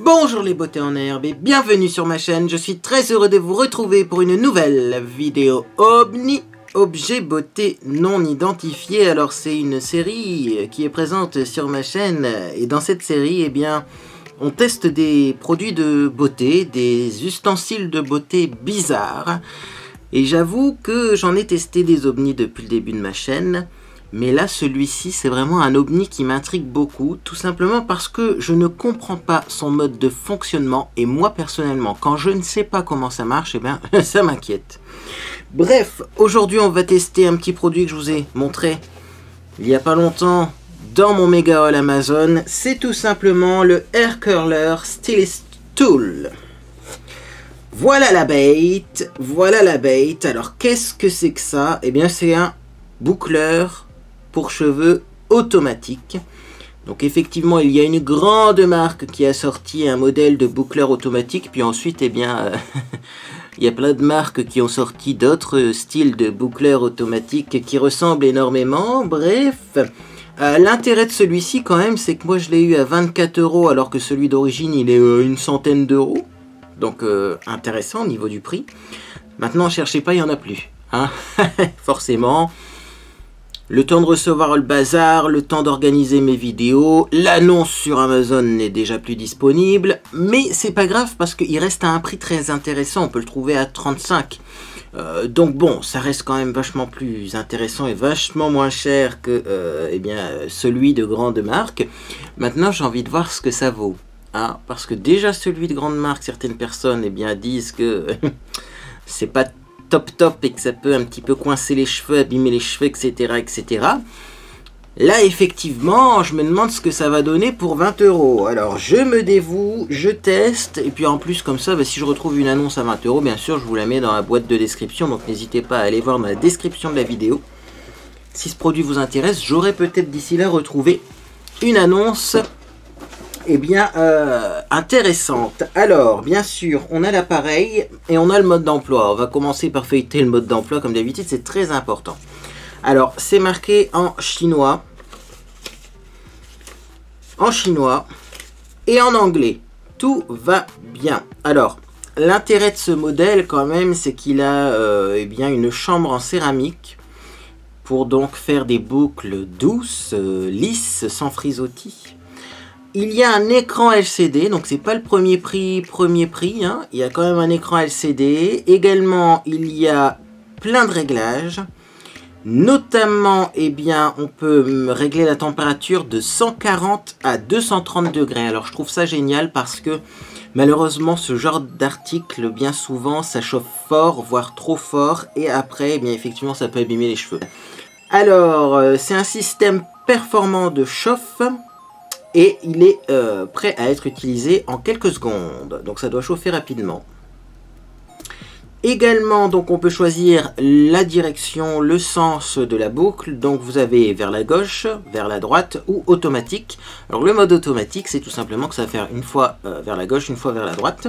Bonjour les beautés en herbe et bienvenue sur ma chaîne, je suis très heureux de vous retrouver pour une nouvelle vidéo OVNI, objet beauté non identifié. Alors c'est une série qui est présente sur ma chaîne et dans cette série, eh bien, on teste des produits de beauté, des ustensiles de beauté bizarres. Et j'avoue que j'en ai testé des ovnis depuis le début de ma chaîne. Mais là, celui-ci, c'est vraiment un ovni qui m'intrigue beaucoup, tout simplement parce que je ne comprends pas son mode de fonctionnement. Et moi, personnellement, quand je ne sais pas comment ça marche, eh bien, ça m'inquiète. Bref, aujourd'hui, on va tester un petit produit que je vous ai montré il n'y a pas longtemps dans mon méga haul Amazon. C'est tout simplement le Hair Curler Stylist Tool. Voilà la bête, voilà la bête. Alors, qu'est-ce que c'est que ça? Eh bien, c'est un boucleur pour cheveux automatique. Donc effectivement, il y a une grande marque qui a sorti un modèle de boucleur automatique, puis ensuite, eh bien, il y a plein de marques qui ont sorti d'autres styles de boucleur automatique qui ressemblent énormément. Bref, l'intérêt de celui-ci quand même, c'est que moi je l'ai eu à 24 € alors que celui d'origine il est une centaine d'euros. Donc intéressant au niveau du prix. Maintenant, cherchez pas, il n'y en a plus. Hein. Forcément. Le temps de recevoir le bazar, le temps d'organiser mes vidéos, l'annonce sur Amazon n'est déjà plus disponible, mais c'est pas grave parce qu'il reste à un prix très intéressant, on peut le trouver à 35. Donc bon, ça reste quand même vachement plus intéressant et vachement moins cher que eh bien, celui de grande marque. Maintenant, j'ai envie de voir ce que ça vaut. Hein, parce que déjà celui de grande marque, certaines personnes eh bien, disent que c'est pas top et que ça peut un petit peu coincer les cheveux, abîmer les cheveux, etc. etc. Là, effectivement, je me demande ce que ça va donner pour 20 €. Alors, je me dévoue, je teste, et puis en plus, comme ça, bah, si je retrouve une annonce à 20 €, bien sûr, je vous la mets dans la boîte de description, donc n'hésitez pas à aller voir dans la description de la vidéo. Si ce produit vous intéresse, j'aurai peut-être d'ici là retrouvé une annonce eh bien, intéressante. Alors, bien sûr, on a l'appareil et on a le mode d'emploi. On va commencer par feuilleter le mode d'emploi, comme d'habitude, c'est très important. Alors, c'est marqué en chinois et en anglais. Tout va bien. Alors, l'intérêt de ce modèle, quand même, c'est qu'il a eh bien, une chambre en céramique pour donc faire des boucles douces, lisses, sans frisottis. Il y a un écran LCD, donc c'est pas le premier prix, hein. Il y a quand même un écran LCD. Également, il y a plein de réglages. Notamment, eh bien, on peut régler la température de 140 à 230 degrés. Alors, je trouve ça génial parce que, malheureusement, ce genre d'article, bien souvent, ça chauffe fort, voire trop fort. Et après, eh bien, effectivement, ça peut abîmer les cheveux. Alors, c'est un système performant de chauffe. Et il est prêt à être utilisé en quelques secondes. Donc ça doit chauffer rapidement. Également, donc on peut choisir la direction, le sens de la boucle. Donc vous avez vers la gauche, vers la droite ou automatique. Alors le mode automatique, c'est tout simplement que ça va faire une fois vers la gauche, une fois vers la droite.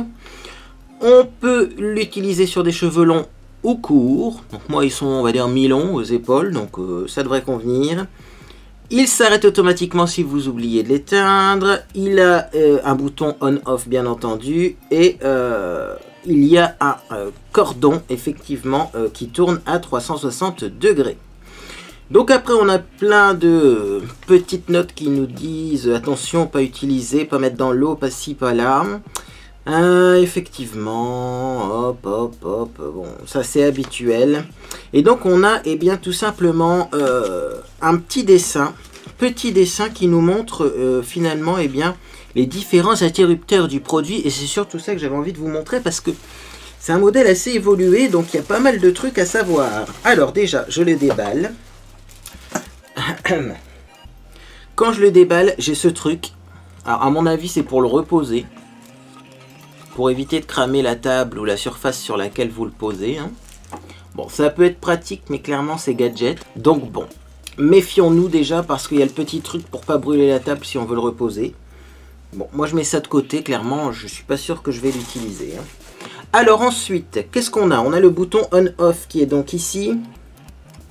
On peut l'utiliser sur des cheveux longs ou courts. Donc moi ils sont, on va dire, mi-longs aux épaules, donc ça devrait convenir. Il s'arrête automatiquement si vous oubliez de l'éteindre. Il a un bouton on-off bien entendu. Et il y a un cordon effectivement qui tourne à 360 degrés. Donc après on a plein de petites notes qui nous disent attention, pas utiliser, pas mettre dans l'eau, pas ci, pas là. Effectivement, hop, bon, ça c'est habituel. Et donc on a, eh bien, tout simplement un petit dessin qui nous montre finalement, eh bien, les différents interrupteurs du produit. Et c'est surtout ça que j'avais envie de vous montrer parce que c'est un modèle assez évolué, donc il y a pas mal de trucs à savoir. Alors déjà, je le déballe. Quand je le déballe, j'ai ce truc. Alors à mon avis, c'est pour le reposer. Pour éviter de cramer la table ou la surface sur laquelle vous le posez. Hein. Bon, ça peut être pratique, mais clairement c'est gadget. Donc bon, méfions-nous déjà parce qu'il y a le petit truc pour pas brûler la table si on veut le reposer. Bon, moi je mets ça de côté, clairement, je suis pas sûr que je vais l'utiliser. Hein. Alors ensuite, qu'est-ce qu'on a? On a le bouton on-off qui est donc ici.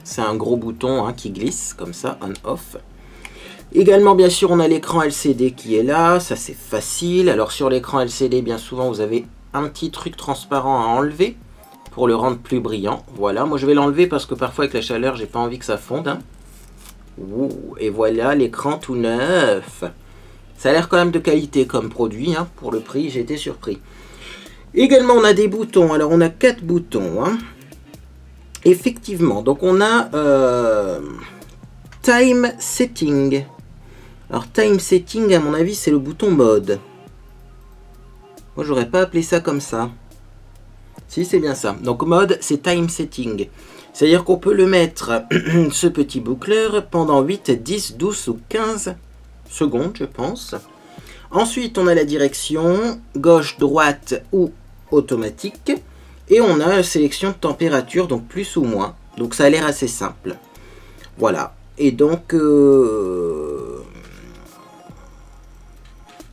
C'est un gros bouton hein, qui glisse comme ça, on-off. Également, bien sûr, on a l'écran LCD qui est là. Ça, c'est facile. Alors, sur l'écran LCD, bien souvent, vous avez un petit truc transparent à enlever pour le rendre plus brillant. Voilà, moi, je vais l'enlever parce que parfois, avec la chaleur, j'ai pas envie que ça fonde. Hein. Ouh, et voilà l'écran tout neuf. Ça a l'air quand même de qualité comme produit. Hein. Pour le prix, j'ai été surpris. Également, on a des boutons. Alors, on a 4 boutons. Hein. Effectivement, donc on a Time Setting. Alors Time Setting, à mon avis, c'est le bouton mode. Moi, j'aurais pas appelé ça comme ça. Si, c'est bien ça. Donc mode, c'est Time Setting. C'est-à-dire qu'on peut le mettre, ce petit boucleur, pendant 8, 10, 12 ou 15 secondes, je pense. Ensuite, on a la direction, gauche, droite ou automatique. Et on a une sélection de température, donc plus ou moins. Donc ça a l'air assez simple. Voilà. Et donc,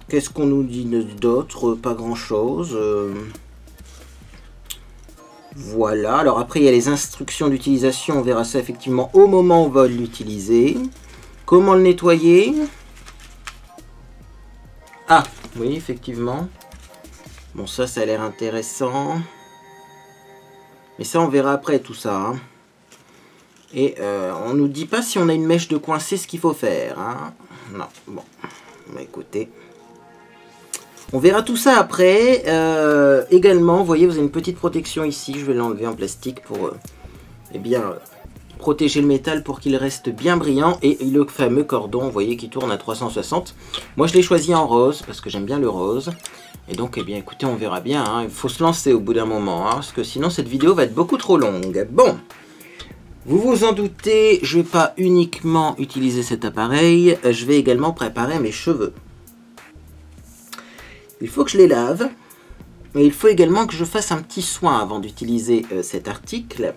qu'est-ce qu'on nous dit d'autre? Pas grand-chose. Voilà. Alors après, il y a les instructions d'utilisation. On verra ça effectivement au moment où on va l'utiliser. Comment le nettoyer? Ah, oui, effectivement. Bon, ça a l'air intéressant. Mais ça, on verra après tout ça. Hein. Et on nous dit pas si on a une mèche de coincer ce qu'il faut faire. Hein. Non, bon. Bah, écoutez. On verra tout ça après. Également, vous voyez, vous avez une petite protection ici. Je vais l'enlever en plastique pour eh bien, protéger le métal pour qu'il reste bien brillant. Et le fameux cordon, vous voyez, qui tourne à 360. Moi, je l'ai choisi en rose parce que j'aime bien le rose. Et donc, eh bien, écoutez, on verra bien. Hein. Il faut se lancer au bout d'un moment. Hein, parce que sinon, cette vidéo va être beaucoup trop longue. Bon. Vous vous en doutez, je ne vais pas uniquement utiliser cet appareil. Je vais également préparer mes cheveux. Il faut que je les lave. Et il faut également que je fasse un petit soin avant d'utiliser cet article.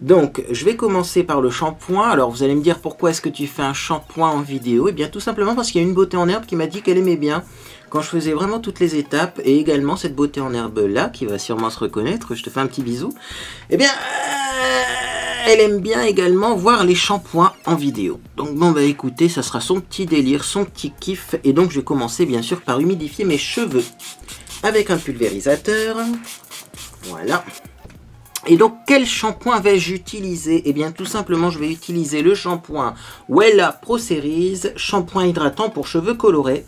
Donc, je vais commencer par le shampoing. Alors, vous allez me dire pourquoi est-ce que tu fais un shampoing en vidéo? Eh bien, tout simplement parce qu'il y a une beauté en herbe qui m'a dit qu'elle aimait bien quand je faisais vraiment toutes les étapes. Et également cette beauté en herbe là, qui va sûrement se reconnaître. Je te fais un petit bisou. Eh bien, elle aime bien également voir les shampoings en vidéo. Donc, bon, bah écoutez, ça sera son petit délire, son petit kiff. Et donc, je vais commencer bien sûr par humidifier mes cheveux avec un pulvérisateur. Voilà. Et donc, quel shampoing vais-je utiliser? Eh bien, tout simplement, je vais utiliser le shampoing Wella Pro Series, shampoing hydratant pour cheveux colorés.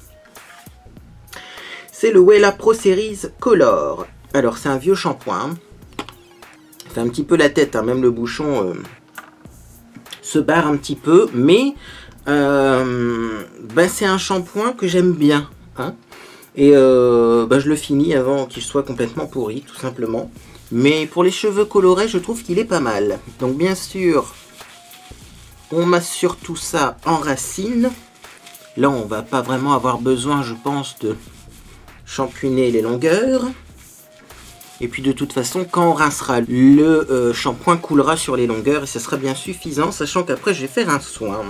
C'est le Wella Pro Series Color. Alors, c'est un vieux shampoing. Ça fait un petit peu la tête, hein. Même le bouchon se barre un petit peu. Mais, ben, c'est un shampoing que j'aime bien. Hein. Et ben, je le finis avant qu'il soit complètement pourri, tout simplement. Mais pour les cheveux colorés, je trouve qu'il est pas mal. Donc bien sûr, on massure tout ça en racines. Là, on va pas vraiment avoir besoin, je pense, de shampooiner les longueurs. Et puis de toute façon, quand on rincera, le shampoing coulera sur les longueurs et ça sera bien suffisant, sachant qu'après, je vais faire un soin.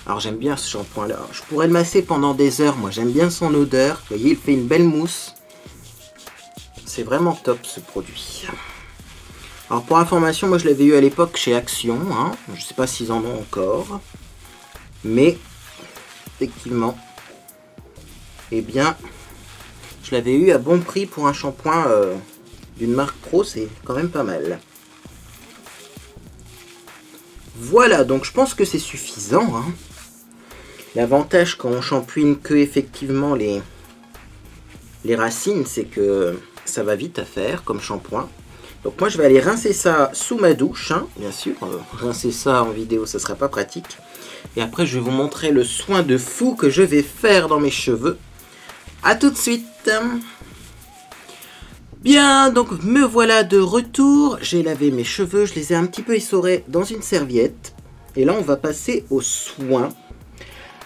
Alors j'aime bien ce shampoing-là. Je pourrais le masser pendant des heures. Moi, j'aime bien son odeur. Vous voyez, il fait une belle mousse. C'est vraiment top ce produit. Alors pour information, moi je l'avais eu à l'époque chez Action. Hein. Je ne sais pas s'ils en ont encore. Mais effectivement, eh bien, je l'avais eu à bon prix pour un shampoing d'une marque pro. C'est quand même pas mal. Voilà, donc je pense que c'est suffisant. Hein. L'avantage quand on shampooine que effectivement les racines, c'est que ça va vite à faire comme shampoing. Donc moi je vais aller rincer ça sous ma douche, hein, bien sûr. Rincer ça en vidéo, ça sera pas pratique. Et après je vais vous montrer le soin de fou que je vais faire dans mes cheveux. A tout de suite. Bien, donc me voilà de retour. J'ai lavé mes cheveux, je les ai un petit peu essorés dans une serviette. Et là on va passer aux soins.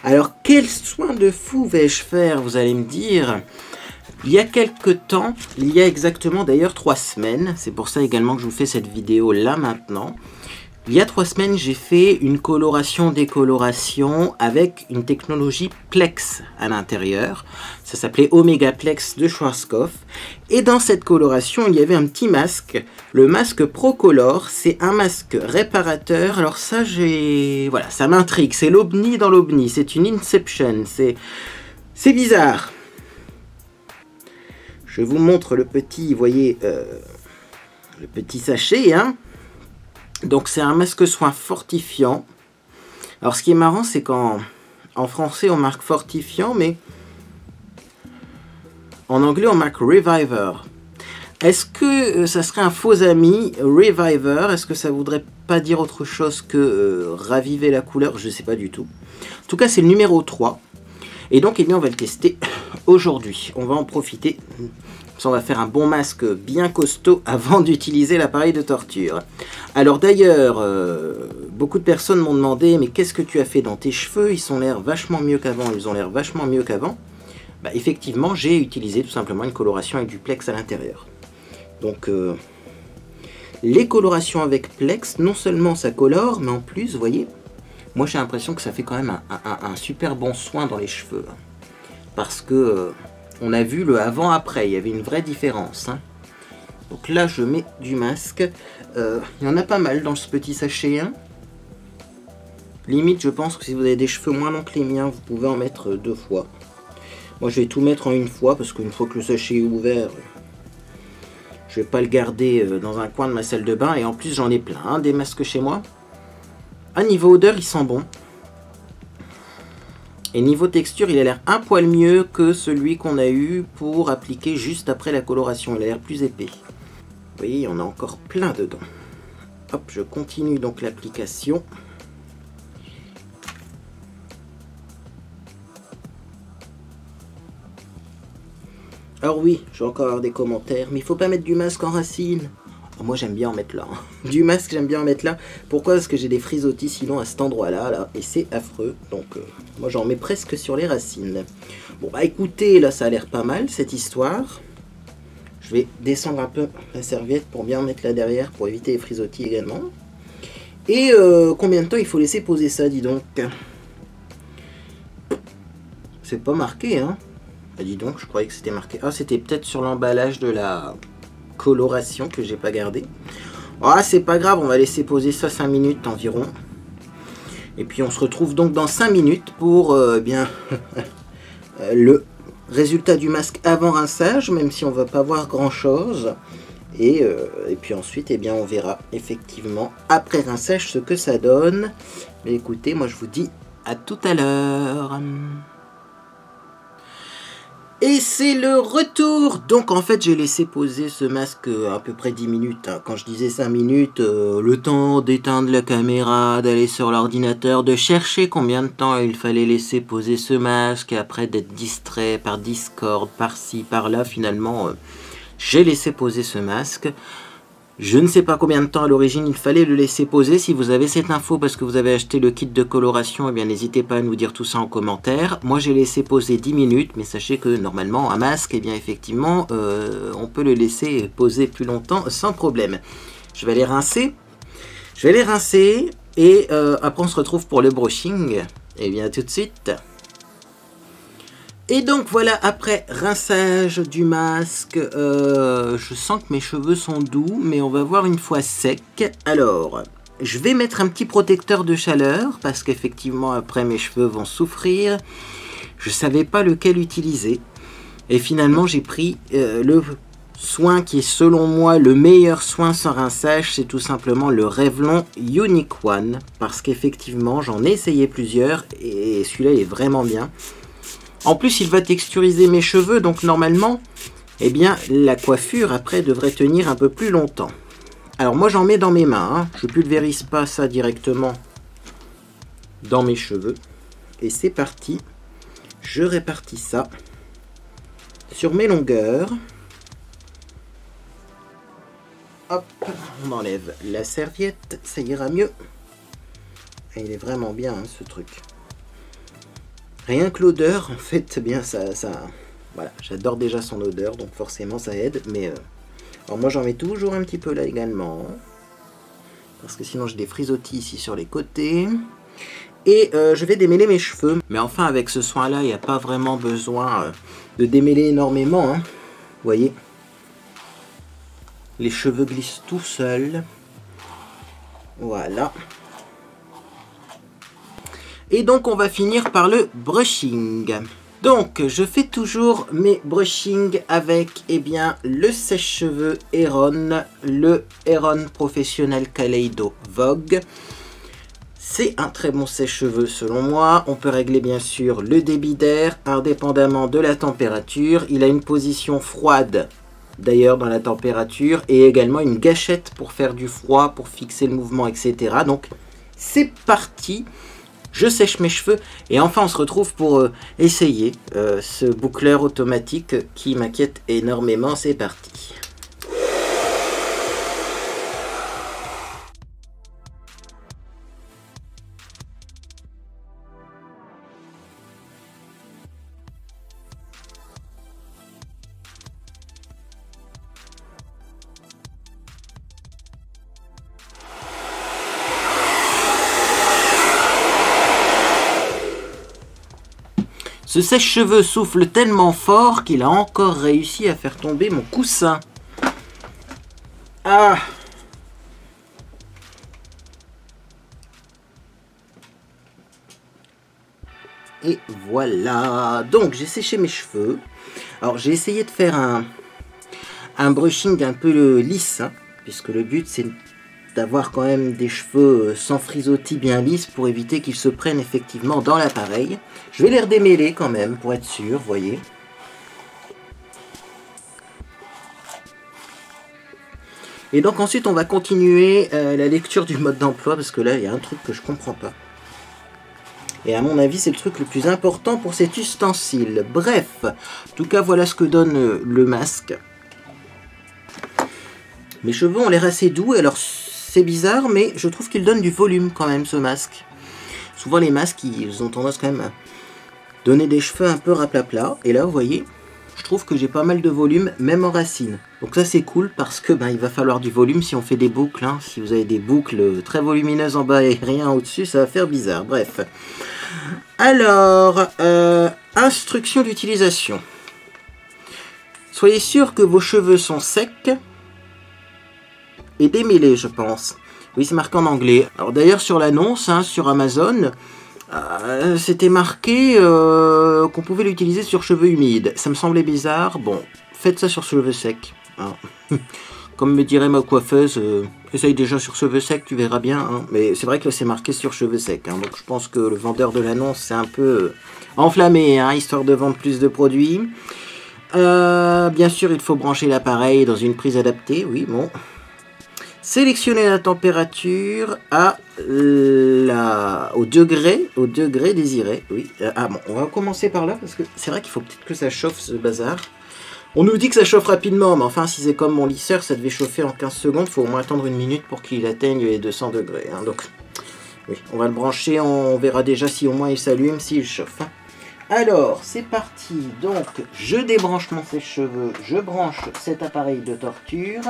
Alors quel soin de fou vais-je faire, vous allez me dire? Il y a quelques temps, il y a exactement d'ailleurs 3 semaines, c'est pour ça également que je vous fais cette vidéo là maintenant, Il y a 3 semaines, j'ai fait une coloration-décoloration avec une technologie Plex à l'intérieur. Ça s'appelait Omega Plex de Schwarzkopf. Et dans cette coloration, il y avait un petit masque. Le masque Procolor, c'est un masque réparateur. Alors ça, voilà, ça m'intrigue. C'est l'OBNI dans l'OBNI. C'est une Inception. C'est bizarre. Je vous montre le petit, vous voyez, le petit sachet, hein. Donc c'est un masque soin fortifiant. Alors ce qui est marrant, c'est qu'en français on marque fortifiant, mais en anglais on marque reviver. Est-ce que ça serait un faux ami, reviver? Est-ce que ça voudrait pas dire autre chose que raviver la couleur? Je ne sais pas du tout. En tout cas c'est le numéro 3. Et donc eh bien, on va le tester aujourd'hui. On va en profiter. On va faire un bon masque bien costaud avant d'utiliser l'appareil de torture. Alors d'ailleurs, beaucoup de personnes m'ont demandé, mais qu'est-ce que tu as fait dans tes cheveux? Ils ont l'air vachement mieux qu'avant, ils ont l'air vachement mieux qu'avant. Bah, effectivement, j'ai utilisé tout simplement une coloration avec du Plex à l'intérieur. Donc, les colorations avec Plex, non seulement ça colore, mais en plus, vous voyez, moi j'ai l'impression que ça fait quand même un super bon soin dans les cheveux. Parce que... on a vu le avant-après, il y avait une vraie différence. Hein. Donc là, je mets du masque. Il y en a pas mal dans ce petit sachet. Hein. Limite, je pense que si vous avez des cheveux moins longs que les miens, vous pouvez en mettre 2 fois. Moi, je vais tout mettre en une fois, parce qu'une fois que le sachet est ouvert, je vais pas le garder dans un coin de ma salle de bain. Et en plus, j'en ai plein, hein, des masques chez moi. À niveau odeur, il sent bon. Et niveau texture, il a l'air un poil mieux que celui qu'on a eu pour appliquer juste après la coloration. Il a l'air plus épais. Vous voyez, il y en a encore plein dedans. Hop, je continue donc l'application. Alors oui, je vais encore avoir des commentaires, mais il faut pas mettre du masque en racine. Moi j'aime bien en mettre là. Du masque j'aime bien en mettre là. Pourquoi? Parce que j'ai des frisottis sinon à cet endroit là, et c'est affreux. Donc moi j'en mets presque sur les racines. Bon bah écoutez, là ça a l'air pas mal cette histoire. Je vais descendre un peu la serviette pour bien mettre là derrière pour éviter les frisottis également. Et combien de temps il faut laisser poser ça, dis donc? C'est pas marqué, hein? Ah, dis donc, je croyais que c'était marqué. Ah, c'était peut-être sur l'emballage de la coloration que j'ai pas gardé. Ah, c'est pas grave, on va laisser poser ça 5 minutes environ. Et puis on se retrouve donc dans 5 minutes pour bien le résultat du masque avant rinçage, même si on va pas voir grand chose. Et puis ensuite, eh bien, on verra effectivement après rinçage ce que ça donne. Mais écoutez, moi je vous dis à tout à l'heure. Et c'est le retour. Donc en fait j'ai laissé poser ce masque à peu près 10 minutes. Hein. Quand je disais 5 minutes, le temps d'éteindre la caméra, d'aller sur l'ordinateur, de chercher combien de temps il fallait laisser poser ce masque, et après d'être distrait par Discord, par-ci, par-là, finalement j'ai laissé poser ce masque. Je ne sais pas combien de temps à l'origine il fallait le laisser poser. Si vous avez cette info parce que vous avez acheté le kit de coloration, eh bien n'hésitez pas à nous dire tout ça en commentaire. Moi j'ai laissé poser 10 minutes, mais sachez que normalement un masque, eh bien effectivement, on peut le laisser poser plus longtemps sans problème. Je vais les rincer. Et après on se retrouve pour le brushing. Eh bien tout de suite. Et donc voilà, après rinçage du masque, je sens que mes cheveux sont doux, mais on va voir une fois sec. Alors, je vais mettre un petit protecteur de chaleur, parce qu'effectivement après mes cheveux vont souffrir. Je ne savais pas lequel utiliser. Et finalement j'ai pris le soin qui est selon moi le meilleur soin sans rinçage, c'est tout simplement le Revlon Unique One. Parce qu'effectivement j'en ai essayé plusieurs, et celui-là est vraiment bien. En plus, il va texturiser mes cheveux, donc normalement, eh bien, la coiffure, après, devrait tenir un peu plus longtemps. Alors, moi, j'en mets dans mes mains. Hein. Je ne pulvérise pas ça directement dans mes cheveux. Et c'est parti. Je répartis ça sur mes longueurs. Hop, on enlève la serviette, ça ira mieux. Et il est vraiment bien, hein, ce truc. Rien que l'odeur, en fait, eh bien ça voilà, j'adore déjà son odeur, donc forcément ça aide. Mais alors moi j'en mets toujours un petit peu là également. parce que sinon j'ai des frisottis ici sur les côtés. Et je vais démêler mes cheveux. Mais enfin, avec ce soin-là, il n'y a pas vraiment besoin de démêler énormément. Hein. Vous voyez, les cheveux glissent tout seuls. Voilà. Et donc, on va finir par le brushing. Donc, je fais toujours mes brushings avec, eh bien, le sèche-cheveux Aeron, le Aeron Professionnel Kaleido Vogue. C'est un très bon sèche-cheveux selon moi. On peut régler bien sûr le débit d'air indépendamment de la température. Il a une position froide d'ailleurs dans la température et également une gâchette pour faire du froid, pour fixer le mouvement, etc. Donc c'est parti. Je sèche mes cheveux et enfin on se retrouve pour essayer ce boucleur automatique qui m'inquiète énormément. C'est parti. Ce sèche-cheveux souffle tellement fort qu'il a encore réussi à faire tomber mon coussin. Ah! Et voilà. Donc j'ai séché mes cheveux. Alors j'ai essayé de faire un brushing un peu lisse, hein, puisque le but c'est d'avoir quand même des cheveux sans frisottis bien lisses pour éviter qu'ils se prennent effectivement dans l'appareil. Je vais les redémêler quand même pour être sûr, vous voyez. Et donc ensuite on va continuer la lecture du mode d'emploi parce que là il y a un truc que je comprends pas. Et à mon avis c'est le truc le plus important pour cet ustensile. Bref, en tout cas voilà ce que donne le masque. Mes cheveux ont l'air assez doux, alors c'est bizarre, mais je trouve qu'il donne du volume quand même ce masque. Souvent les masques, ils ont tendance quand même à donner des cheveux un peu raplapla. Et là, vous voyez, je trouve que j'ai pas mal de volume, même en racine. Donc ça c'est cool parce que il va falloir du volume si on fait des boucles. Hein. Si vous avez des boucles très volumineuses en bas et rien au-dessus, ça va faire bizarre. Bref. Alors, instruction d'utilisation. Soyez sûr que vos cheveux sont secs et démêlés, je pense. Oui, c'est marqué en anglais. Alors d'ailleurs, sur l'annonce, hein, sur Amazon, c'était marqué qu'on pouvait l'utiliser sur cheveux humides. Ça me semblait bizarre. Bon, faites ça sur cheveux secs. Hein. Comme me dirait ma coiffeuse, essaye déjà sur cheveux secs, tu verras bien. Hein. Mais c'est vrai que c'est marqué sur cheveux secs. Hein. Donc je pense que le vendeur de l'annonce s'est un peu enflammé, hein, histoire de vendre plus de produits. Bien sûr, il faut brancher l'appareil dans une prise adaptée. Oui, bon. Sélectionnez la température au degré désiré. Oui. Ah bon, on va commencer par là parce que c'est vrai qu'il faut peut-être que ça chauffe ce bazar. On nous dit que ça chauffe rapidement, mais enfin si c'est comme mon lisseur, ça devait chauffer en 15 secondes. Il faut au moins attendre une minute pour qu'il atteigne les 200 degrés. Hein. Donc, oui, on va le brancher, on verra déjà si au moins il s'allume, s'il chauffe. Hein. Alors, c'est parti. Donc, je débranche mon sèche-cheveux, je branche cet appareil de torture.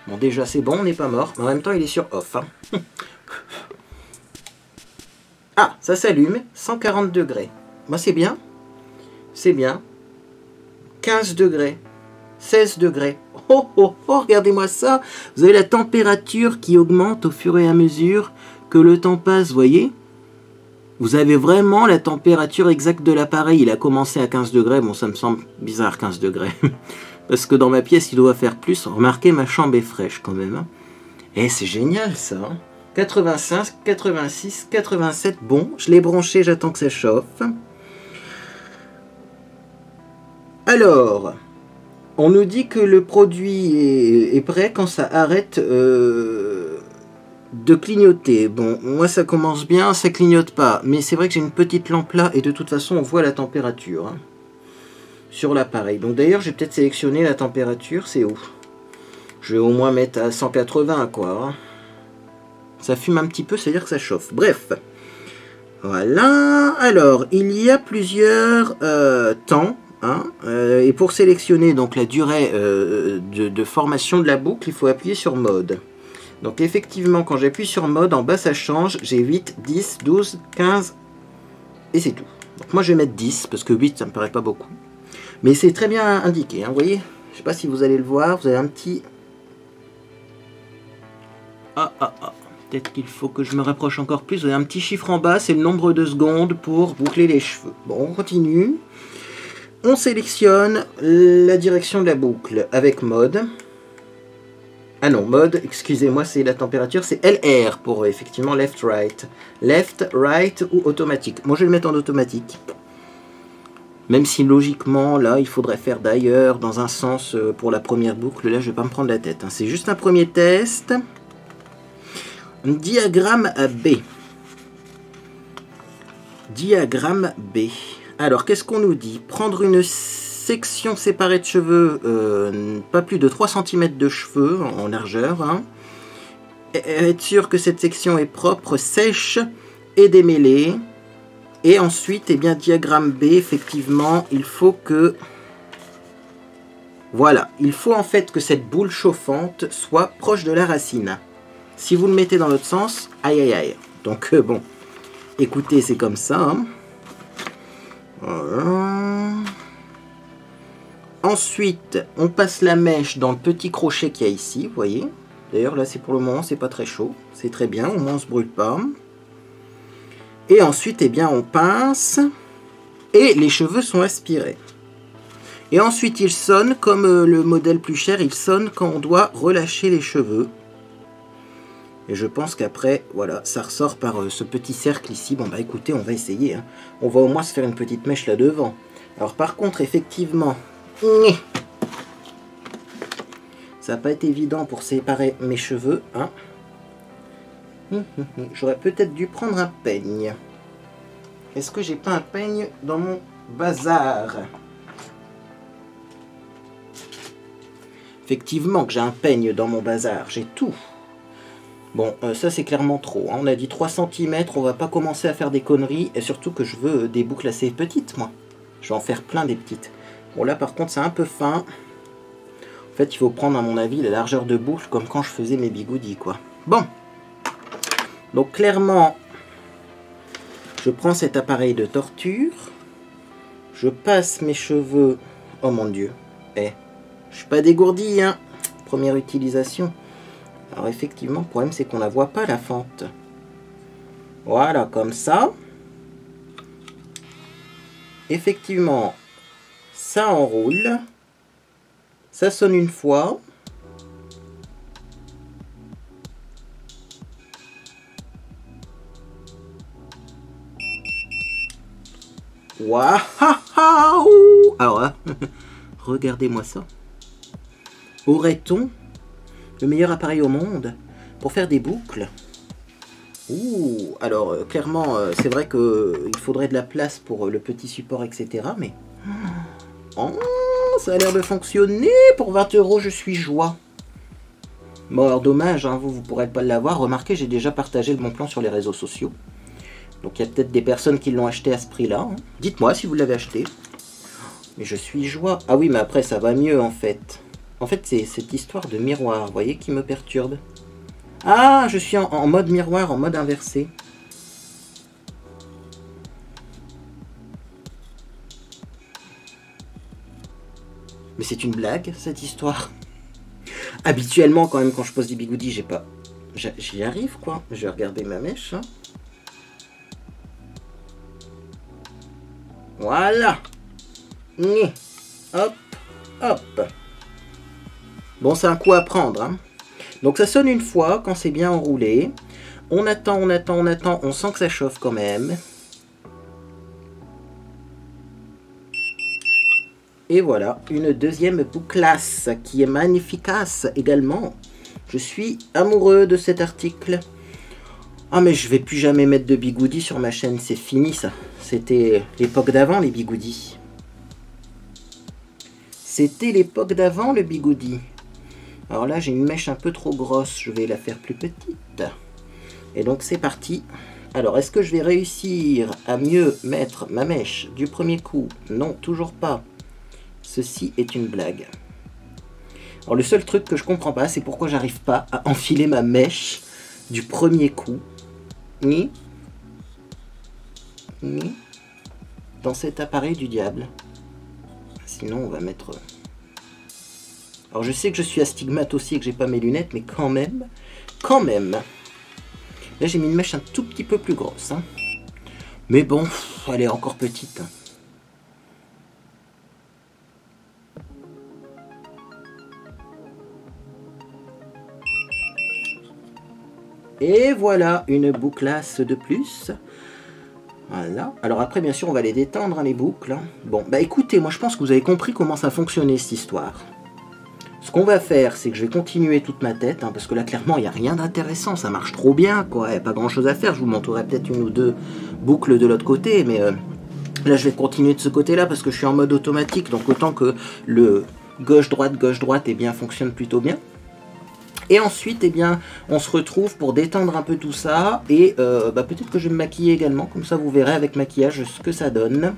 Bon, déjà, c'est bon, on n'est pas mort. Mais en même temps, il est sur off. Hein. Ah, ça s'allume. 140 degrés. Moi, c'est bien. C'est bien. 15 degrés. 16 degrés. Oh, oh, oh, regardez-moi ça. Vous avez la température qui augmente au fur et à mesure que le temps passe, vous voyez. Vous avez vraiment la température exacte de l'appareil. Il a commencé à 15 degrés. Bon, ça me semble bizarre, 15 degrés. Parce que dans ma pièce, il doit faire plus. Remarquez, ma chambre est fraîche quand même. Hein. Et c'est génial ça. Hein. 85, 86, 87. Bon, je l'ai branché, j'attends que ça chauffe. Alors, on nous dit que le produit est prêt quand ça arrête de clignoter. Bon, moi ça commence bien, ça clignote pas. Mais c'est vrai que j'ai une petite lampe là et de toute façon on voit la température. Hein. Sur l'appareil. Donc d'ailleurs, j'ai peut-être sélectionné la température, c'est où? Je vais au moins mettre à 180, quoi. Hein. Ça fume un petit peu, c'est-à-dire que ça chauffe. Bref. Voilà. Alors, il y a plusieurs temps. Hein, et pour sélectionner donc la durée de formation de la boucle, il faut appuyer sur mode. Donc effectivement, quand j'appuie sur mode, en bas ça change. J'ai 8, 10, 12, 15 et c'est tout. Donc moi je vais mettre 10 parce que 8 ça me paraît pas beaucoup. Mais c'est très bien indiqué, hein, vous voyez. Je sais pas si vous allez le voir, vous avez un petit... Peut-être qu'il faut que je me rapproche encore plus. Vous avez un petit chiffre en bas, c'est le nombre de secondes pour boucler les cheveux. Bon, on continue. On sélectionne la direction de la boucle avec mode. Ah non, mode, excusez-moi, c'est la température, c'est LR pour effectivement left, right. Left, right ou automatique. Moi je vais le mettre en automatique. Même si logiquement, là, il faudrait faire d'ailleurs dans un sens pour la première boucle. Là, je vais pas me prendre la tête, hein. C'est juste un premier test. Diagramme B. Diagramme B. Alors, qu'est-ce qu'on nous dit? Prendre une section séparée de cheveux, pas plus de 3 cm de cheveux en largeur. Hein. Être sûr que cette section est propre, sèche et démêlée. Et ensuite, eh bien, diagramme B, effectivement, il faut que... Voilà, il faut en fait que cette boule chauffante soit proche de la racine. Si vous le mettez dans l'autre sens, aïe aïe aïe. Donc bon, écoutez, c'est comme ça. Hein. Voilà. Ensuite, on passe la mèche dans le petit crochet qu'il y a ici, vous voyez. D'ailleurs, là, c'est pour le moment, c'est pas très chaud. C'est très bien, au moins on se brûle pas. Et ensuite, eh bien, on pince. Et les cheveux sont aspirés. Et ensuite, il sonne, comme le modèle plus cher, il sonne quand on doit relâcher les cheveux. Et je pense qu'après, voilà, ça ressort par ce petit cercle ici. Bon, bah écoutez, on va essayer. Hein. On va au moins se faire une petite mèche là devant. Alors par contre, effectivement, ça n'a pas été évident pour séparer mes cheveux. Hein. J'aurais peut-être dû prendre un peigne. Est-ce que j'ai pas un peigne dans mon bazar? Effectivement que j'ai un peigne dans mon bazar. J'ai tout. Bon, ça c'est clairement trop. Hein. On a dit 3 cm, on va pas commencer à faire des conneries. Et surtout que je veux des boucles assez petites, moi. Je vais en faire plein des petites. Bon, là par contre c'est un peu fin. En fait, il faut prendre à mon avis la largeur de boucle comme quand je faisais mes bigoudis, quoi. Bon. Donc clairement, je prends cet appareil de torture. Je passe mes cheveux... Oh mon Dieu. Eh, je suis pas dégourdi, hein. Première utilisation. Alors effectivement, le problème c'est qu'on la voit pas la fente. Voilà, comme ça. Effectivement, ça enroule. Ça sonne une fois. Waouh! Alors là, regardez-moi ça. Aurait-on le meilleur appareil au monde pour faire des boucles? Ouh, alors clairement, c'est vrai qu'il faudrait de la place pour le petit support, etc. Mais oh, ça a l'air de fonctionner. Pour 20 €, je suis joie. Bon, alors dommage, hein, vous ne pourrez pas l'avoir. Remarquez, j'ai déjà partagé le bon plan sur les réseaux sociaux. Donc il y a peut-être des personnes qui l'ont acheté à ce prix-là. Hein. Dites-moi si vous l'avez acheté. Mais je suis joie. Ah oui, mais après, ça va mieux en fait. En fait, c'est cette histoire de miroir, vous voyez, qui me perturbe. Ah, je suis en mode miroir, en mode inversé. Mais c'est une blague, cette histoire. Habituellement, quand même, quand je pose des bigoudis, j'ai pas... J'y arrive, quoi. Je vais regarder ma mèche. Hein. Voilà. Hop, hop. Bon, c'est un coup à prendre. Hein. Donc ça sonne une fois, quand c'est bien enroulé. On attend, on attend, on attend. On sent que ça chauffe quand même. Et voilà, une deuxième bouclasse qui est magnificace également. Je suis amoureux de cet article. Ah mais je vais plus jamais mettre de bigoudis sur ma chaîne, c'est fini ça. C'était l'époque d'avant les bigoudis. C'était l'époque d'avant le bigoudi. Alors là j'ai une mèche un peu trop grosse, je vais la faire plus petite. Et donc c'est parti. Alors est-ce que je vais réussir à mieux mettre ma mèche du premier coup? Non, toujours pas. Ceci est une blague. Alors le seul truc que je comprends pas, c'est pourquoi j'arrive pas à enfiler ma mèche du premier coup. Ni. Dans cet appareil du diable. Sinon on va mettre... Alors je sais que je suis astigmate aussi et que j'ai pas mes lunettes, mais quand même. Là j'ai mis une mèche un tout petit peu plus grosse. Hein. Mais bon, elle est encore petite. Et voilà, une bouclasse de plus. Voilà. Alors après, bien sûr, on va les détendre, hein, les boucles. Hein. Bon, bah écoutez, moi je pense que vous avez compris comment ça fonctionnait cette histoire. Ce qu'on va faire, c'est que je vais continuer toute ma tête, hein, parce que là, clairement, il n'y a rien d'intéressant. Ça marche trop bien, quoi. Il n'y a pas grand-chose à faire. Je vous montrerai peut-être une ou deux boucles de l'autre côté, mais là, je vais continuer de ce côté-là, parce que je suis en mode automatique. Donc autant que le gauche-droite, eh bien, fonctionne plutôt bien. Et ensuite, eh bien, on se retrouve pour détendre un peu tout ça. Et peut-être que je vais me maquiller également. Comme ça, vous verrez avec maquillage ce que ça donne.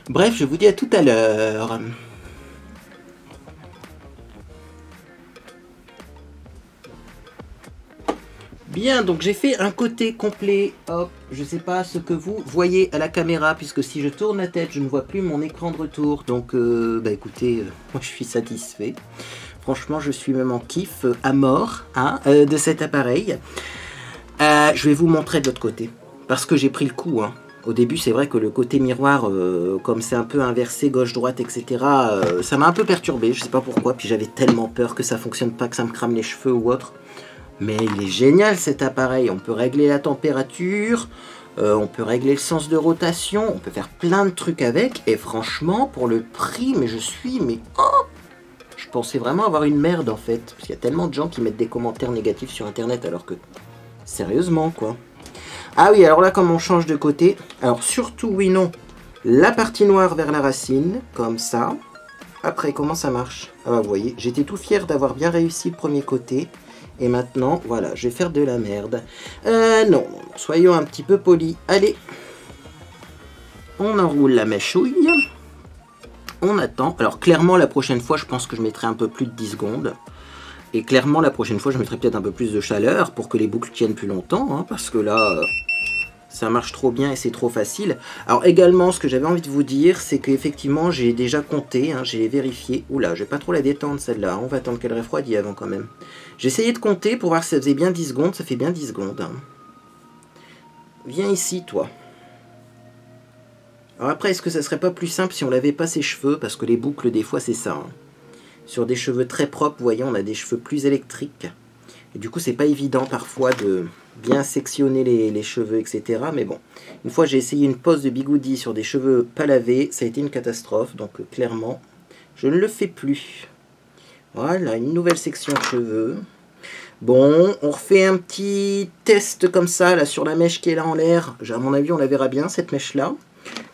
Bref, je vous dis à tout à l'heure. Bien, donc j'ai fait un côté complet. Hop, je sais pas ce que vous voyez à la caméra, puisque si je tourne la tête, je ne vois plus mon écran de retour. Donc, écoutez, moi je suis satisfait. Franchement, je suis même en kiff à mort hein, de cet appareil. Je vais vous montrer de l'autre côté, parce que j'ai pris le coup. Hein. Au début, c'est vrai que le côté miroir, comme c'est un peu inversé, gauche-droite, etc., ça m'a un peu perturbé, je sais pas pourquoi. Puis j'avais tellement peur que ça fonctionne pas, que ça me crame les cheveux ou autre. Mais il est génial cet appareil. On peut régler la température, on peut régler le sens de rotation, on peut faire plein de trucs avec. Et franchement, pour le prix, mais je suis... Je pensais vraiment avoir une merde en fait. Parce qu'il y a tellement de gens qui mettent des commentaires négatifs sur internet alors que... Sérieusement quoi. Ah oui, alors là comme on change de côté... Alors surtout, oui, non. La partie noire vers la racine, comme ça. Après, comment ça marche? Ah bah vous voyez, j'étais tout fier d'avoir bien réussi le premier côté. Et maintenant, voilà, je vais faire de la merde. Non, soyons un petit peu polis. Allez. On enroule la mèchouille. On attend. Alors, clairement, la prochaine fois, je pense que je mettrai un peu plus de 10 secondes. Et clairement, la prochaine fois, je mettrai peut-être un peu plus de chaleur pour que les boucles tiennent plus longtemps. Hein, parce que là, ça marche trop bien et c'est trop facile. Alors, également, ce que j'avais envie de vous dire, c'est qu'effectivement, j'ai déjà compté, hein, j'ai vérifié. Oula, je vais pas trop la détendre, celle-là. On va attendre qu'elle refroidisse avant quand même. J'ai essayé de compter pour voir si ça faisait bien 10 secondes. Ça fait bien 10 secondes. Hein. Viens ici, toi. Alors après, est-ce que ça serait pas plus simple si on lavait pas ses cheveux? Parce que les boucles, des fois, c'est ça. Hein. Sur des cheveux très propres, vous voyez, on a des cheveux plus électriques. Et du coup, c'est pas évident parfois de bien sectionner les cheveux, etc. Mais bon, une fois, j'ai essayé une pose de bigoudi sur des cheveux pas lavés. Ça a été une catastrophe. Donc, clairement, je ne le fais plus. Voilà, une nouvelle section de cheveux. Bon, on refait un petit test comme ça, là, sur la mèche qui est là en l'air. À mon avis, on la verra bien, cette mèche-là.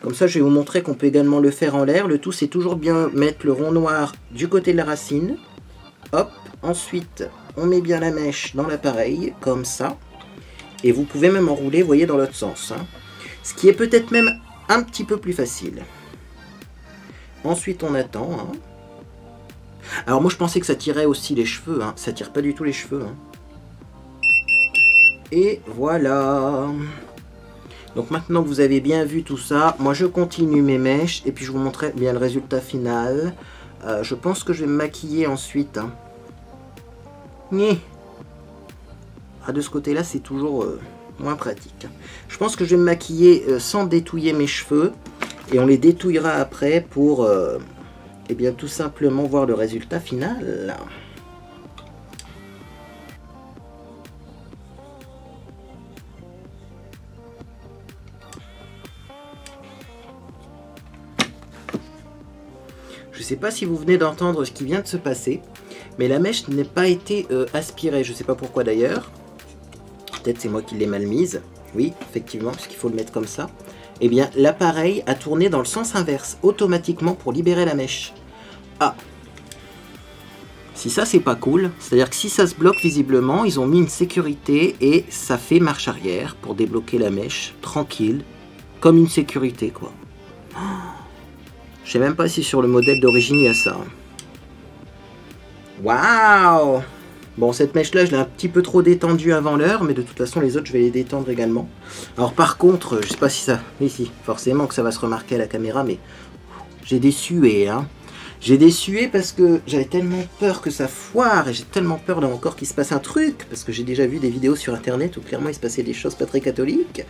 Comme ça, je vais vous montrer qu'on peut également le faire en l'air. Le tout, c'est toujours bien mettre le rond noir du côté de la racine. Hop, ensuite, on met bien la mèche dans l'appareil, comme ça. Et vous pouvez même enrouler, vous voyez, dans l'autre sens. Hein. Ce qui est peut-être même un petit peu plus facile. Ensuite, on attend, hein. Alors moi je pensais que ça tirait aussi les cheveux, hein. Ça tire pas du tout les cheveux. Hein. Et voilà. Donc maintenant que vous avez bien vu tout ça, moi je continue mes mèches et puis je vous montrerai bien le résultat final. Je pense que je vais me maquiller ensuite. Hein. Ah, de ce côté-là c'est toujours moins pratique. Je pense que je vais me maquiller sans détouiller mes cheveux et on les détouillera après pour... et bien tout simplement voir le résultat final. Je ne sais pas si vous venez d'entendre ce qui vient de se passer, mais la mèche n'a pas été aspirée. Je ne sais pas pourquoi d'ailleurs. Peut-être c'est moi qui l'ai mal mise. Oui, effectivement, parce qu'il faut le mettre comme ça. Eh bien, l'appareil a tourné dans le sens inverse, automatiquement pour libérer la mèche. Ah! Si ça, c'est pas cool, c'est-à-dire que si ça se bloque visiblement, ils ont mis une sécurité et ça fait marche arrière pour débloquer la mèche, tranquille, comme une sécurité, quoi. Je sais même pas si sur le modèle d'origine, il y a ça. Waouh! Bon, cette mèche-là, je l'ai un petit peu trop détendue avant l'heure, mais de toute façon, les autres, je vais les détendre également. Alors, par contre, je sais pas si ça... Oui, si, forcément que ça va se remarquer à la caméra, mais j'ai des suées, hein. J'ai des suées parce que j'avais tellement peur que ça foire, et j'ai tellement peur là encore qu'il se passe un truc, parce que j'ai déjà vu des vidéos sur Internet où clairement il se passait des choses pas très catholiques.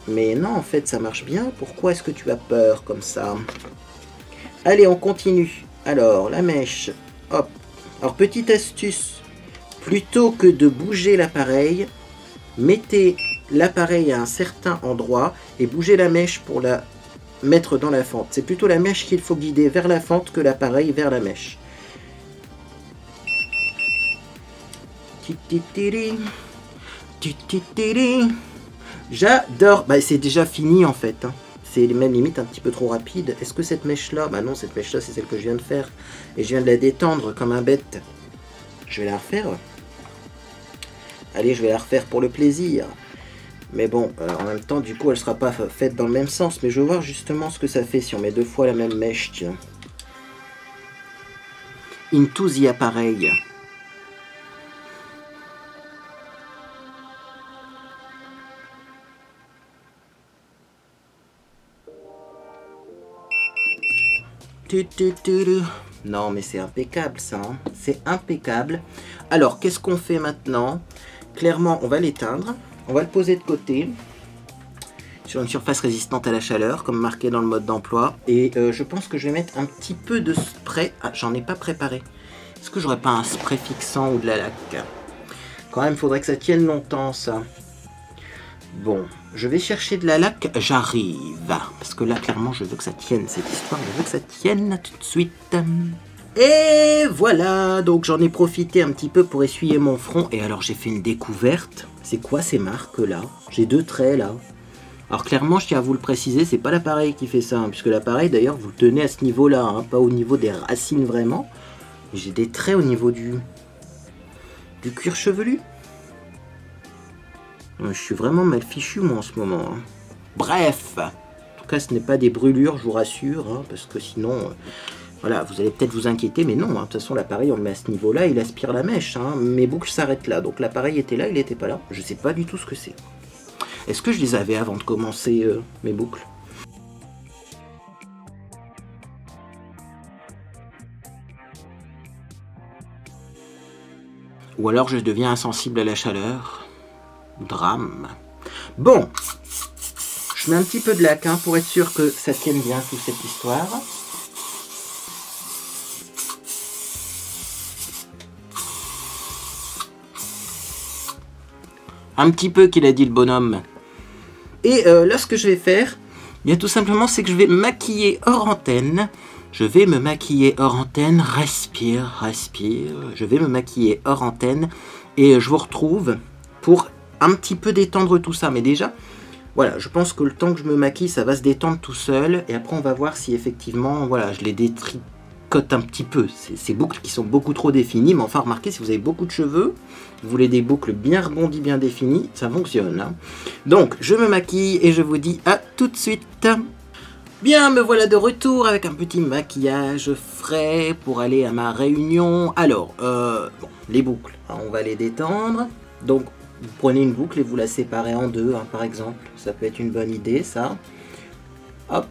Mais non, en fait, ça marche bien. Pourquoi est-ce que tu as peur comme ça? Allez, on continue. Alors, la mèche, hop. Alors, petite astuce. Plutôt que de bouger l'appareil, mettez l'appareil à un certain endroit et bougez la mèche pour la mettre dans la fente. C'est plutôt la mèche qu'il faut guider vers la fente que l'appareil vers la mèche. J'adore. Bah, c'est déjà fini en fait. Hein. C'est même limite un petit peu trop rapide. Est-ce que cette mèche-là... Bah non, cette mèche-là, c'est celle que je viens de faire. Et je viens de la détendre comme un bête. Je vais la refaire. Allez, je vais la refaire pour le plaisir. Mais bon, en même temps, du coup, elle sera pas faite dans le même sens. Mais je veux voir justement ce que ça fait si on met deux fois la même mèche, tiens. Into the appareil. Non, mais c'est impeccable, ça. Hein. C'est impeccable. Alors, qu'est-ce qu'on fait maintenant? Clairement, on va l'éteindre. On va le poser de côté. Sur une surface résistante à la chaleur, comme marqué dans le mode d'emploi. Et je pense que je vais mettre un petit peu de spray. Ah, j'en ai pas préparé. Est-ce que j'aurais pas un spray fixant ou de la laque? Quand même, faudrait que ça tienne longtemps, ça. Bon, je vais chercher de la laque, j'arrive. Parce que là, clairement, je veux que ça tienne cette histoire. Je veux que ça tienne tout de suite. Et voilà, donc j'en ai profité un petit peu pour essuyer mon front. Et alors, j'ai fait une découverte. C'est quoi ces marques-là? J'ai deux traits, là. Alors, clairement, je tiens à vous le préciser, c'est pas l'appareil qui fait ça. Hein, puisque l'appareil, d'ailleurs, vous le tenez à ce niveau-là. Hein, pas au niveau des racines, vraiment. J'ai des traits au niveau du cuir chevelu. Je suis vraiment mal fichu moi en ce moment. Hein. Bref, en tout cas ce n'est pas des brûlures, je vous rassure, hein, parce que sinon, voilà, vous allez peut-être vous inquiéter, mais non, hein, de toute façon l'appareil on le met à ce niveau-là, il aspire la mèche, hein, mes boucles s'arrêtent là, donc l'appareil était là, il n'était pas là, je sais pas du tout ce que c'est. Est-ce que je les avais avant de commencer mes boucles? Ou alors je deviens insensible à la chaleur? Drame. Bon, je mets un petit peu de laque hein, pour être sûr que ça tienne bien toute cette histoire. Un petit peu qu'il a dit le bonhomme. Et là ce que je vais faire, bien tout simplement c'est que je vais maquiller hors antenne. Je vais me maquiller hors antenne, respire, respire. Je vais me maquiller hors antenne et je vous retrouve pour un petit peu détendre tout ça, mais déjà, voilà, je pense que le temps que je me maquille, ça va se détendre tout seul, et après on va voir si effectivement, voilà, je les détricote un petit peu, ces boucles qui sont beaucoup trop définies, mais enfin remarquez, si vous avez beaucoup de cheveux, vous voulez des boucles bien rebondies, bien définies, ça fonctionne. Hein. Donc, je me maquille, et je vous dis à tout de suite. Bien, me voilà de retour avec un petit maquillage frais pour aller à ma réunion. Alors, bon, les boucles, hein, on va les détendre, donc, vous prenez une boucle et vous la séparez en deux, hein, par exemple. Ça peut être une bonne idée, ça. Hop.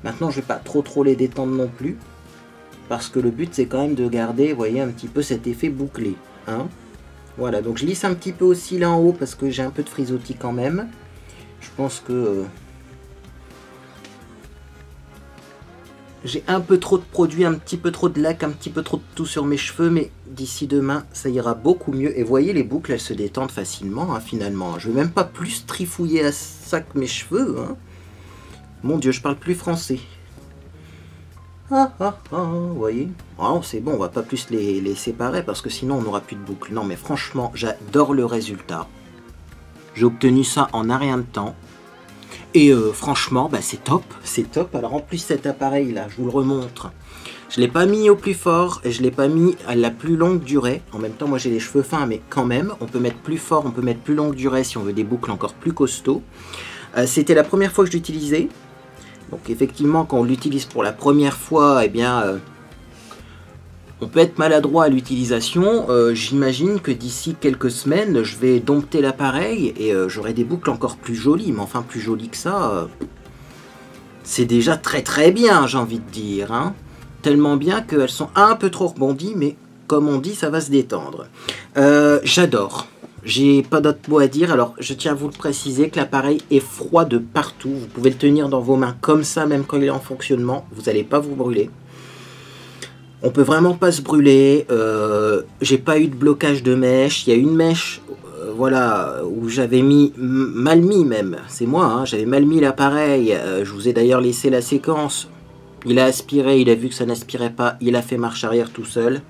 Maintenant, je ne vais pas trop les détendre non plus. Parce que le but, c'est quand même de garder, vous voyez, un petit peu cet effet bouclé. Hein. Voilà, donc je lisse un petit peu aussi là en haut parce que j'ai un peu de frisottis quand même. Je pense que... j'ai un peu trop de produits, un petit peu trop de laque, un petit peu trop de tout sur mes cheveux, mais d'ici demain, ça ira beaucoup mieux. Et voyez, les boucles, elles se détendent facilement, hein, finalement. Je ne vais même pas plus trifouiller à ça que mes cheveux. Hein. Mon Dieu, je parle plus français. Vous voyez? Oh, c'est bon, on va pas plus les séparer, parce que sinon, on n'aura plus de boucles. Non, mais franchement, j'adore le résultat. J'ai obtenu ça en un rien de temps. Et franchement, bah, c'est top, c'est top. Alors en plus cet appareil là, je vous le remontre. Je ne l'ai pas mis au plus fort et je ne l'ai pas mis à la plus longue durée. En même temps, moi j'ai les cheveux fins, mais quand même, on peut mettre plus fort, on peut mettre plus longue durée si on veut des boucles encore plus costauds. C'était la première fois que je l'utilisais. Donc effectivement, quand on l'utilise pour la première fois, eh bien, on peut être maladroit à l'utilisation. J'imagine que d'ici quelques semaines, je vais dompter l'appareil et j'aurai des boucles encore plus jolies. Mais enfin, plus jolies que ça, c'est déjà très très bien, j'ai envie de dire. Hein. Tellement bien qu'elles sont un peu trop rebondies, mais comme on dit, ça va se détendre. J'adore. J'ai pas d'autre mot à dire. Alors, je tiens à vous le préciser que l'appareil est froid de partout. Vous pouvez le tenir dans vos mains comme ça, même quand il est en fonctionnement. Vous n'allez pas vous brûler. On peut vraiment pas se brûler. J'ai pas eu de blocage de mèche. Il y a une mèche, voilà, où j'avais mal mis même. C'est moi, hein, j'avais mal mis l'appareil. Je vous ai d'ailleurs laissé la séquence. Il a aspiré, il a vu que ça n'aspirait pas. Il a fait marche arrière tout seul.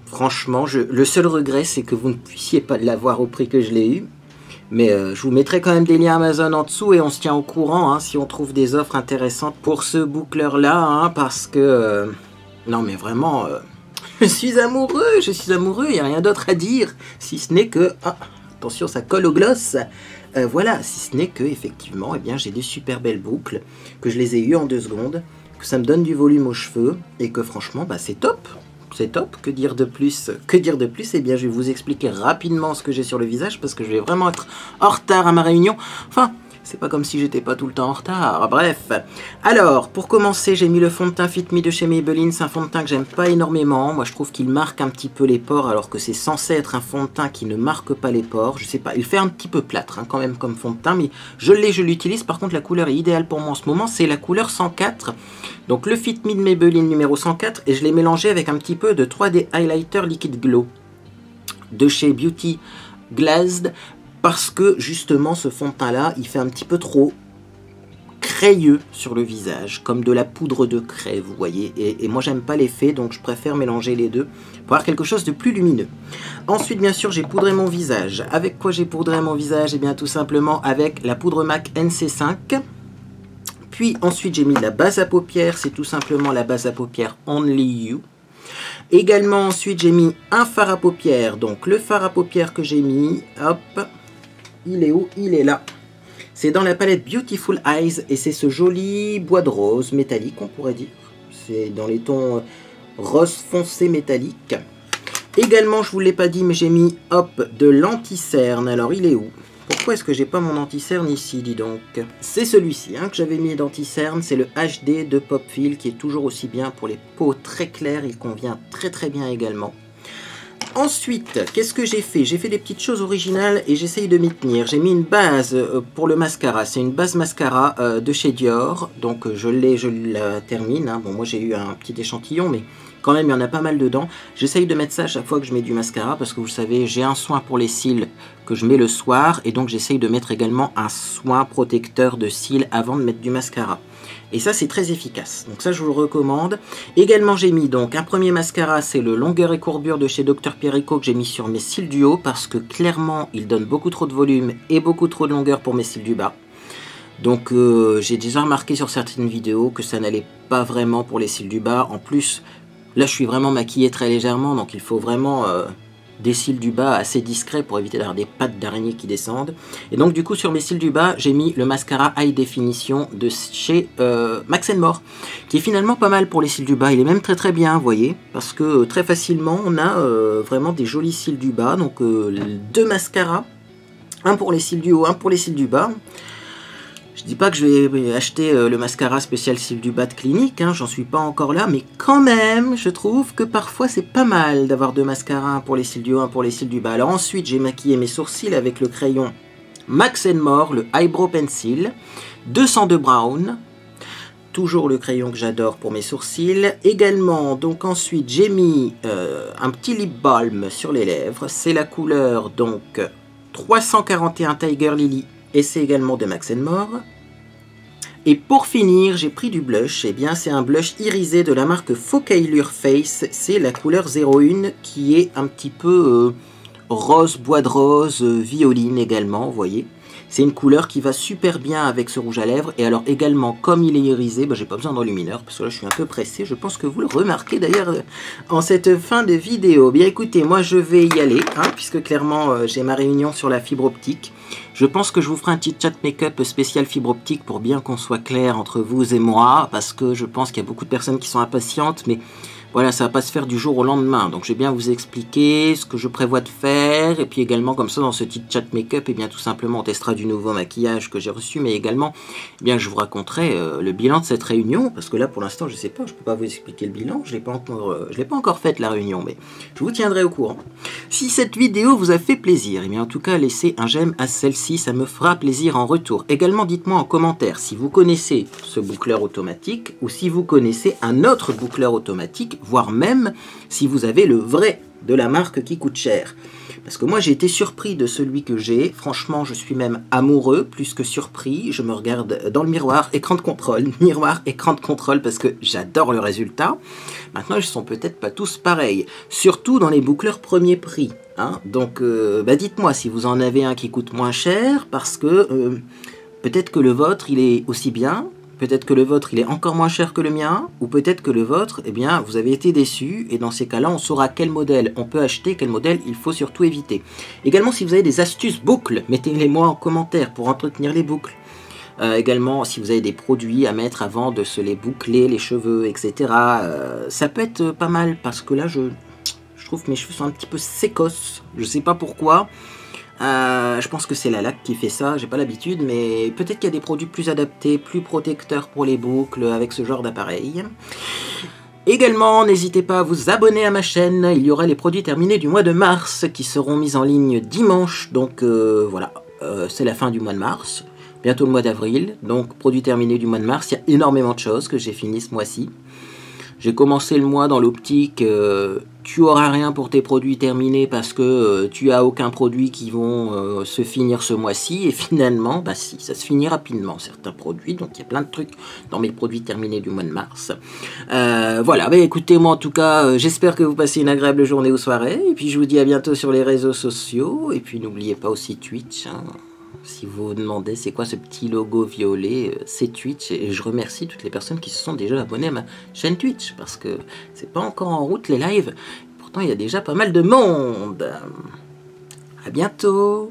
Franchement, le seul regret, c'est que vous ne puissiez pas l'avoir au prix que je l'ai eu. Mais je vous mettrai quand même des liens Amazon en dessous et on se tient au courant hein, si on trouve des offres intéressantes pour ce boucleur-là. Hein, parce que... non mais vraiment, je suis amoureux, il n'y a rien d'autre à dire. Si ce n'est que... ah, attention, ça colle au gloss. Voilà, si ce n'est que, effectivement, eh bien, j'ai des super belles boucles, que je les ai eues en 2 secondes, que ça me donne du volume aux cheveux et que franchement, bah, c'est top. C'est top, que dire de plus? Que dire de plus? Eh bien, je vais vous expliquer rapidement ce que j'ai sur le visage parce que je vais vraiment être en retard à ma réunion. Enfin, c'est pas comme si j'étais pas tout le temps en retard. Bref. Alors, pour commencer, j'ai mis le fond de teint Fit Me de chez Maybelline. C'est un fond de teint que j'aime pas énormément. Moi, je trouve qu'il marque un petit peu les pores alors que c'est censé être un fond de teint qui ne marque pas les pores. Je sais pas, il fait un petit peu plâtre hein, quand même comme fond de teint, mais je l'utilise. Par contre, la couleur est idéale pour moi en ce moment. C'est la couleur 104. Donc le Fit Me de Maybelline numéro 104 et je l'ai mélangé avec un petit peu de 3D Highlighter Liquid Glow de chez Beauty Glazed parce que justement ce fond de teint là il fait un petit peu trop crayeux sur le visage comme de la poudre de craie vous voyez et moi j'aime pas l'effet donc je préfère mélanger les deux pour avoir quelque chose de plus lumineux. Ensuite bien sûr j'ai poudré mon visage. Avec quoi j'ai poudré mon visage? Et bien tout simplement avec la poudre MAC NC5. Puis ensuite j'ai mis de la base à paupières, c'est tout simplement la base à paupières Only You. Également ensuite j'ai mis un fard à paupières, donc le fard à paupières que j'ai mis, hop, il est où? Il est là. C'est dans la palette Beautiful Eyes et c'est ce joli bois de rose métallique on pourrait dire. C'est dans les tons rose foncé métallique. Également je vous l'ai pas dit mais j'ai mis hop de l'anti-cerne, alors il est où? Pourquoi est-ce que j'ai pas mon anti-cerne ici, dis donc? C'est celui-ci hein, que j'avais mis d'anti-cerne, c'est le HD de Popfil qui est toujours aussi bien pour les peaux très claires, il convient très très bien également. Ensuite, qu'est-ce que j'ai fait? J'ai fait des petites choses originales et j'essaye de m'y tenir. J'ai mis une base pour le mascara, c'est une base mascara de chez Dior, donc je la termine. Hein. Bon, moi j'ai eu un petit échantillon, mais quand même il y en a pas mal dedans. J'essaye de mettre ça à chaque fois que je mets du mascara parce que vous savez, j'ai un soin pour les cils que je mets le soir et donc j'essaye de mettre également un soin protecteur de cils avant de mettre du mascara. Et ça c'est très efficace, donc ça je vous le recommande. Également j'ai mis donc un premier mascara, c'est le longueur et courbure de chez Dr Pierrico que j'ai mis sur mes cils du haut parce que clairement il donne beaucoup trop de volume et beaucoup trop de longueur pour mes cils du bas. Donc j'ai déjà remarqué sur certaines vidéos que ça n'allait pas vraiment pour les cils du bas. En plus là je suis vraiment maquillé très légèrement donc il faut vraiment des cils du bas assez discrets pour éviter d'avoir des pattes d'araignée qui descendent. Et donc du coup sur mes cils du bas j'ai mis le mascara High Definition de chez Max & More qui est finalement pas mal pour les cils du bas. Il est même très très bien vous voyez parce que très facilement on a vraiment des jolis cils du bas. Donc 2 mascaras, un pour les cils du haut, un pour les cils du bas. Je dis pas que je vais acheter le mascara spécial cils du bas de Clinique, hein, j'en suis pas encore là, mais quand même, je trouve que parfois c'est pas mal d'avoir 2 mascaras, un pour les cils du haut, un pour les cils du bas. Alors ensuite, j'ai maquillé mes sourcils avec le crayon Max & More, le Eyebrow Pencil, 202 Brown, toujours le crayon que j'adore pour mes sourcils. Également, donc ensuite, j'ai mis un petit lip balm sur les lèvres, c'est la couleur donc 341 Tiger Lily, et c'est également de Max & More. Et pour finir, j'ai pris du blush. Et bien, c'est un blush irisé de la marque Focallure Face. C'est la couleur 01 qui est un petit peu rose, bois de rose, violine également, vous voyez. C'est une couleur qui va super bien avec ce rouge à lèvres. Et alors également, comme il est irisé, j'ai pas besoin d'enlumineur parce que là je suis un peu pressé. Je pense que vous le remarquez d'ailleurs en cette fin de vidéo. Bien écoutez, moi je vais y aller, hein, puisque clairement j'ai ma réunion sur la fibre optique. Je pense que je vous ferai un petit chat make-up spécial fibre optique pour bien qu'on soit clair entre vous et moi. Parce que je pense qu'il y a beaucoup de personnes qui sont impatientes. Mais Voilà, ça va pas se faire du jour au lendemain. Donc je vais bien vous expliquer ce que je prévois de faire. Et puis également, comme ça, dans ce petit chat make-up, et bien tout simplement, on testera du nouveau maquillage que j'ai reçu. Mais également, eh bien, je vous raconterai le bilan de cette réunion. Parce que là, pour l'instant, je sais pas, je peux pas vous expliquer le bilan. Je l'ai pas encore faite, la réunion. Mais je vous tiendrai au courant. Si cette vidéo vous a fait plaisir, eh bien, en tout cas, laissez un j'aime à celle-ci. Ça me fera plaisir en retour. Également, dites-moi en commentaire si vous connaissez ce boucleur automatique ou si vous connaissez un autre boucleur automatique, voire même si vous avez le vrai de la marque qui coûte cher. Parce que moi j'ai été surpris de celui que j'ai, franchement je suis même amoureux, plus que surpris, je me regarde dans le miroir, écran de contrôle, parce que j'adore le résultat. Maintenant ils sont peut-être pas tous pareils, surtout dans les boucleurs premier prix. Hein. Donc dites-moi si vous en avez un qui coûte moins cher, parce que peut-être que le vôtre il est aussi bien. Peut-être que le vôtre, il est encore moins cher que le mien, ou peut-être que le vôtre, eh bien, vous avez été déçu, et dans ces cas-là, on saura quel modèle on peut acheter, quel modèle il faut surtout éviter. Également, si vous avez des astuces boucles, mettez-les-moi en commentaire pour entretenir les boucles. Également, si vous avez des produits à mettre avant de se les boucler, les cheveux, etc., ça peut être pas mal, parce que là, je trouve que mes cheveux sont un petit peu sécos, je sais pas pourquoi. Je pense que c'est la laque qui fait ça, j'ai pas l'habitude, mais peut-être qu'il y a des produits plus adaptés, plus protecteurs pour les boucles avec ce genre d'appareil. Également, n'hésitez pas à vous abonner à ma chaîne, il y aura les produits terminés du mois de mars qui seront mis en ligne dimanche, donc voilà, c'est la fin du mois de mars, bientôt le mois d'avril, donc produits terminés du mois de mars, il y a énormément de choses que j'ai fini ce mois-ci. J'ai commencé le mois dans l'optique, tu auras rien pour tes produits terminés parce que tu as aucun produit qui vont se finir ce mois-ci. Et finalement, bah si, ça se finit rapidement, certains produits. Donc il y a plein de trucs dans mes produits terminés du mois de mars. Voilà, bah, écoutez, moi en tout cas, j'espère que vous passez une agréable journée ou soirée. Et puis je vous dis à bientôt sur les réseaux sociaux. Et puis n'oubliez pas aussi Twitch, hein. Si vous vous demandez c'est quoi ce petit logo violet, c'est Twitch, et je remercie toutes les personnes qui se sont déjà abonnées à ma chaîne Twitch, parce que c'est pas encore en route les lives, pourtant il y a déjà pas mal de monde. À bientôt.